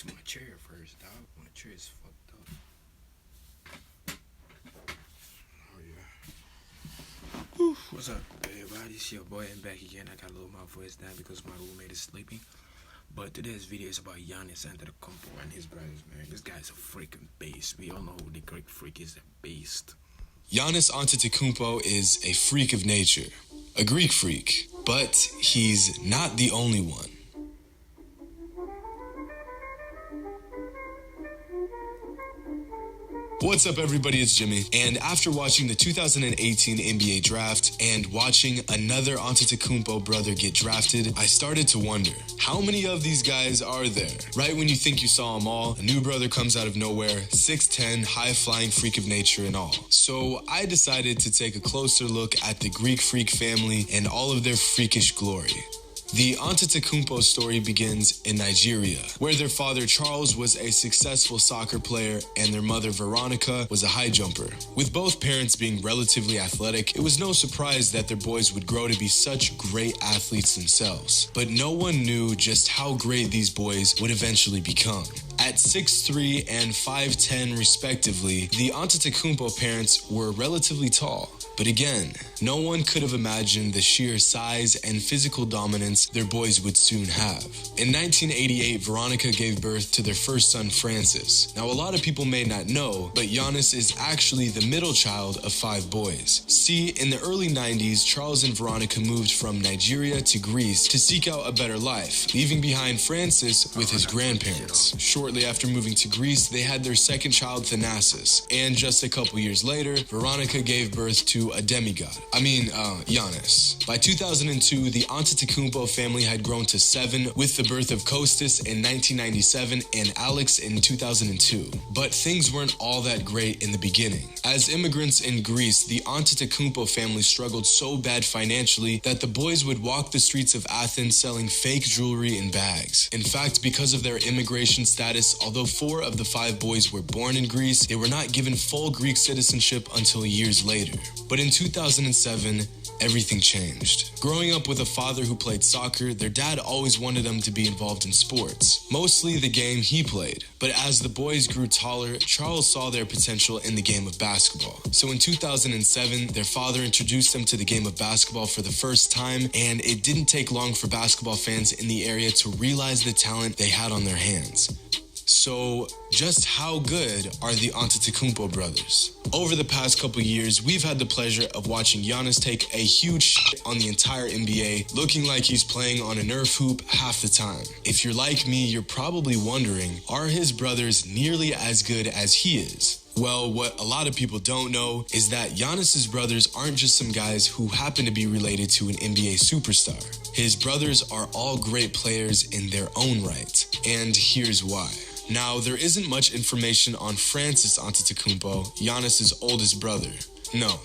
fix my chair first, dog. My chair is fucked up. Oh, yeah. Whew, what's up, everybody? It's your boy, and back again. I gotta lower my voice down because my roommate is sleeping. But today's video is about Giannis Antetokounmpo and his brothers, man. This guy's a freaking beast. We all know who the Greek freak is, a beast. Giannis Antetokounmpo is a freak of nature, a Greek freak, but he's not the only one. What's up, everybody? It's Jimmy. And after watching the 2018 NBA draft and watching another Antetokounmpo brother get drafted, I started to wonder, how many of these guys are there? Right when you think you saw them all, a new brother comes out of nowhere, 6'10", high-flying freak of nature and all. So I decided to take a closer look at the Greek freak family and all of their freakish glory. The Antetokounmpo story begins in Nigeria, where their father Charles was a successful soccer player and their mother Veronica was a high jumper. With both parents being relatively athletic, it was no surprise that their boys would grow to be such great athletes themselves. But no one knew just how great these boys would eventually become. At 6'3" and 5'10" respectively, the Antetokounmpo parents were relatively tall. But again, no one could have imagined the sheer size and physical dominance their boys would soon have. In 1988, Veronica gave birth to their first son, Francis. Now, a lot of people may not know, but Giannis is actually the middle child of 5 boys. See, in the early 90s, Charles and Veronica moved from Nigeria to Greece to seek out a better life, leaving behind Francis with his grandparents. Shortly after moving to Greece, they had their second child, Thanasis. And just a couple years later, Veronica gave birth to a demigod. Giannis. By 2002, the Antetokounmpo family had grown to 7, with the birth of Kostas in 1997 and Alex in 2002. But things weren't all that great in the beginning. As immigrants in Greece, the Antetokounmpo family struggled so bad financially that the boys would walk the streets of Athens selling fake jewelry and bags. In fact, because of their immigration status, although 4 of the 5 boys were born in Greece, they were not given full Greek citizenship until years later. But in 2007, everything changed. Growing up with a father who played soccer, their dad always wanted them to be involved in sports, mostly the game he played. But as the boys grew taller, Charles saw their potential in the game of basketball. So in 2007, their father introduced them to the game of basketball for the first time, and it didn't take long for basketball fans in the area to realize the talent they had on their hands. So, just how good are the Antetokounmpo brothers? Over the past couple years, we've had the pleasure of watching Giannis take a huge shit on the entire NBA, looking like he's playing on a Nerf hoop half the time. If you're like me, you're probably wondering, are his brothers nearly as good as he is? Well, what a lot of people don't know is that Giannis's brothers aren't just some guys who happen to be related to an NBA superstar. His brothers are all great players in their own right, and here's why. Now, there isn't much information on Francis Antetokounmpo, Giannis's oldest brother. No,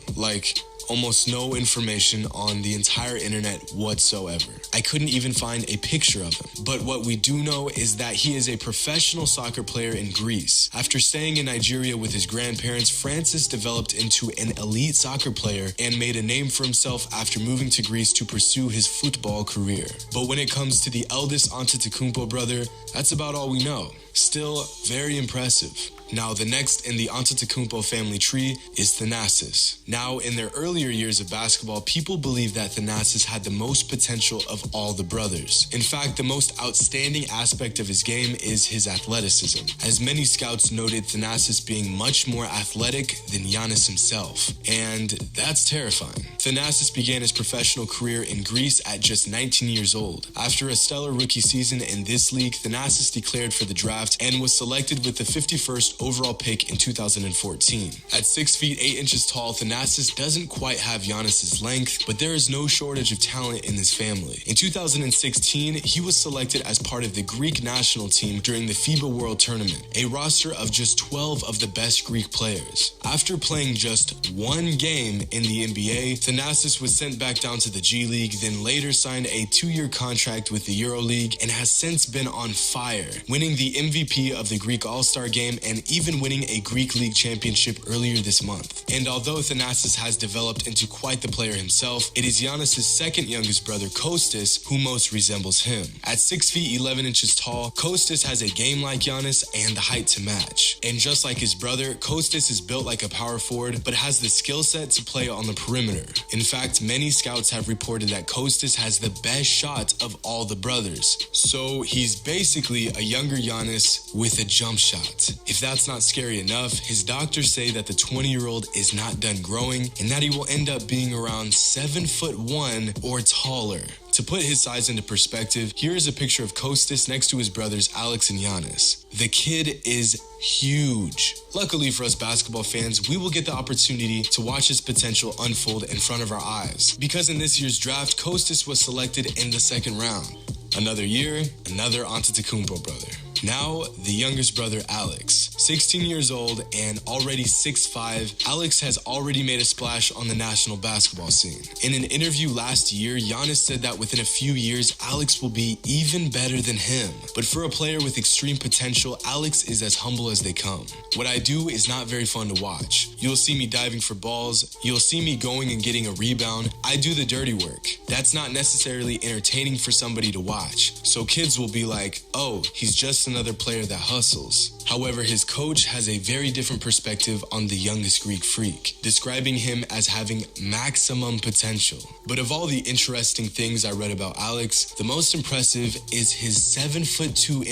almost no information on the entire internet whatsoever. I couldn't even find a picture of him. But what we do know is that he is a professional soccer player in Greece. After staying in Nigeria with his grandparents, Francis developed into an elite soccer player and made a name for himself after moving to Greece to pursue his football career. But when it comes to the eldest Antetokounmpo brother, that's about all we know. Still very impressive. Now, the next in the Antetokounmpo family tree is Thanasis. Now, in their earlier years of basketball, people believe that Thanasis had the most potential of all the brothers. In fact, the most outstanding aspect of his game is his athleticism, as many scouts noted Thanasis being much more athletic than Giannis himself. And that's terrifying. Thanasis began his professional career in Greece at just 19 years old. After a stellar rookie season in this league, Thanasis declared for the draft and was selected with the 51st overall pick in 2014. At 6 feet 8 inches tall, Thanasis doesn't quite have Giannis's length, but there is no shortage of talent in this family. In 2016, he was selected as part of the Greek national team during the FIBA World Tournament, a roster of just 12 of the best Greek players. After playing just 1 game in the NBA, Thanasis was sent back down to the G League, then later signed a 2-year contract with the EuroLeague and has since been on fire, winning the MVP of the Greek All-Star Game and even winning a Greek League championship earlier this month. And although Thanasis has developed into quite the player himself, it is Giannis' second youngest brother, Kostas, who most resembles him. At 6 feet 11 inches tall, Kostas has a game like Giannis and the height to match. And just like his brother, Kostas is built like a power forward, but has the skill set to play on the perimeter. In fact, many scouts have reported that Kostas has the best shot of all the brothers. So he's basically a younger Giannis with a jump shot. If that's not scary enough, his doctors say that the 20-year-old is not done growing and that he will end up being around 7'1" or taller. To put his size into perspective, here is a picture of Kostas next to his brothers Alex and Giannis. The kid is huge. Luckily for us basketball fans, we will get the opportunity to watch his potential unfold in front of our eyes, because in this year's draft, Kostas was selected in the second round. Another year, another Antetokounmpo brother. Now, the youngest brother, Alex. 16 years old and already 6'5", Alex has already made a splash on the national basketball scene. In an interview last year, Giannis said that within a few years, Alex will be even better than him. But for a player with extreme potential, Alex is as humble as they come. What I do is not very fun to watch. You'll see me diving for balls. You'll see me going and getting a rebound. I do the dirty work. That's not necessarily entertaining for somebody to watch. So kids will be like, oh, he's just another player that hustles. However, his coach has a very different perspective on the youngest Greek freak, describing him as having maximum potential. But of all the interesting things I read about Alex, the most impressive is his 7'2"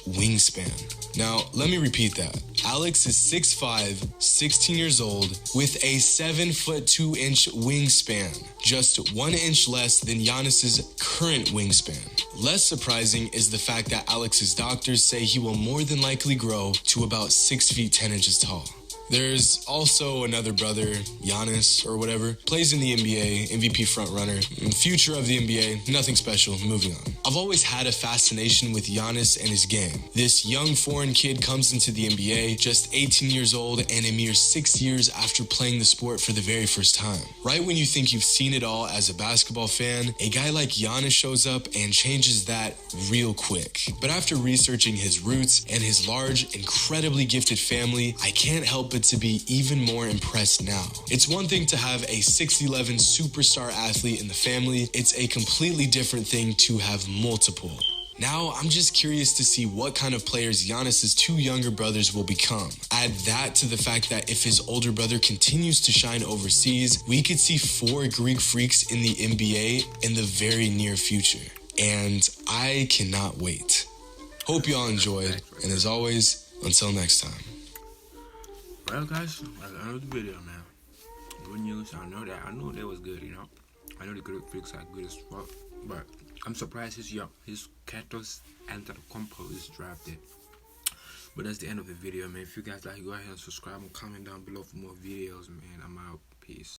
wingspan. Now, let me repeat that. Alex is 6'5", 16 years old, with a 7'2" wingspan, just 1 inch less than Giannis's current wingspan. Less surprising is the fact that Alex's doctors say he will more than likely grow to about 6 feet 10 inches tall. There's also another brother, Giannis, or whatever, plays in the NBA, MVP frontrunner, future of the NBA, nothing special, moving on. I've always had a fascination with Giannis and his game. This young foreign kid comes into the NBA, just 18 years old and a mere 6 years after playing the sport for the very first time. Right when you think you've seen it all as a basketball fan, a guy like Giannis shows up and changes that real quick. But after researching his roots and his large, incredibly gifted family, I can't help but to be even more impressed now. It's one thing to have a 6'11" superstar athlete in the family. It's a completely different thing to have multiple. Now, I'm just curious to see what kind of players Giannis's two younger brothers will become. Add that to the fact that if his older brother continues to shine overseas, we could see 4 Greek freaks in the NBA in the very near future. And I cannot wait. Hope y'all enjoyed, and as always, until next time. Well, guys, that's the end of the video, man. Good news. I know that was good, you know. I know the Greek freaks are good as fuck, but I'm surprised his Katos Antetokounmpo is drafted. But that's the end of the video, man. If you guys like, go ahead and subscribe and comment down below for more videos, man. I'm out. Peace.